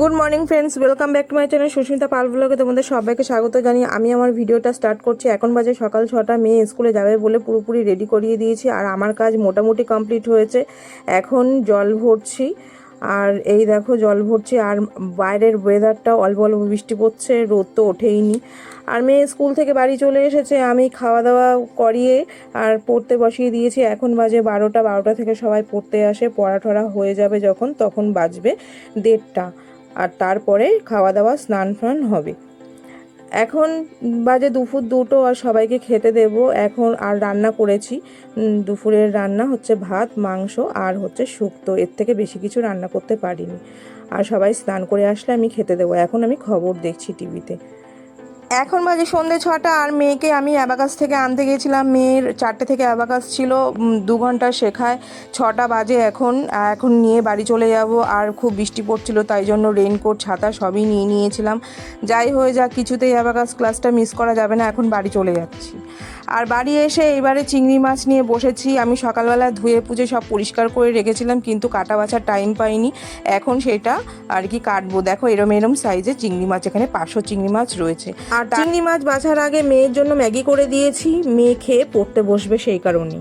Good morning friends, welcome back to my channel Susmita Pal ব্লগে তোমাদের সবাইকে স্বাগত জানিয়ে আমি আমার ভিডিওটা স্টার্ট করছি। এখন বাজে সকাল 6টা। মেয়ে স্কুলে যাবে বলে পুরোপুরি রেডি করিয়ে দিয়েছি আর আমার কাজ মোটামুটি কমপ্লিট হয়েছে। এখন জল ভরছি আর এই দেখো জল ভরছি। আর বাইরের ওয়েদারটা অল্প অল্প বৃষ্টি পড়ছে, রোদ তো ওঠেইনি। আর মেয়ে স্কুল থেকে বাড়ি চলে এসেছে, আমি খাওয়া দাওয়া করিয়ে আর পড়তে বসিয়ে দিয়েছি। এখন বাজে 12টা থেকে সবাই পড়তে আসে, পড়া টড়া হয়ে যাবে যখন তখন বাজবে 1:30। আর তারপরে খাওয়া দাওয়া স্নান ফান হবে। এখন বাজে দুপুর 2টো আর সবাইকে খেতে দেব এখন। আর রান্না করেছি, দুপুরের রান্না হচ্ছে ভাত, মাংস আর হচ্ছে শুক্তো। এর থেকে বেশি কিছু রান্না করতে পারিনি। আর সবাই স্নান করে আসলে আমি খেতে দেবো। এখন আমি খবর দেখছি টিভিতে। এখন বাজে সন্ধ্যে 6টা আর মেয়েকে আমি অ্যাবাকাস থেকে আনতে গেছিলাম। মেয়ের 4টে থেকে অ্যাবাকাস ছিল, 2 ঘন্টা শেখায়। 6টা বাজে এখন নিয়ে বাড়ি চলে যাব। আর খুব বৃষ্টি পড়ছিল, তাই জন্য রেইনকোট, ছাতা সবই নিয়ে নিয়েছিলাম। যাই হয়ে যাক, কিছুতেই অ্যাবাকাস ক্লাসটা মিস করা যাবে না। এখন বাড়ি চলে যাচ্ছি। আর বাড়ি এসে এবারে চিংড়ি মাছ নিয়ে বসেছি। আমি সকালবেলা ধুয়ে পুজে সব পরিষ্কার করে রেখেছিলাম, কিন্তু কাটা বাছার টাইম পাইনি। এখন সেটা আর কি কাটবো। দেখো এরম সাইজে চিংড়ি মাছ, এখানে 500 চিংড়ি মাছ রয়েছে। আর চিংড়ি মাছ বাছার আগে মেয়ের জন্য ম্যাগি করে দিয়েছি, মেয়ে খেয়ে পড়তে বসবে সেই কারণে।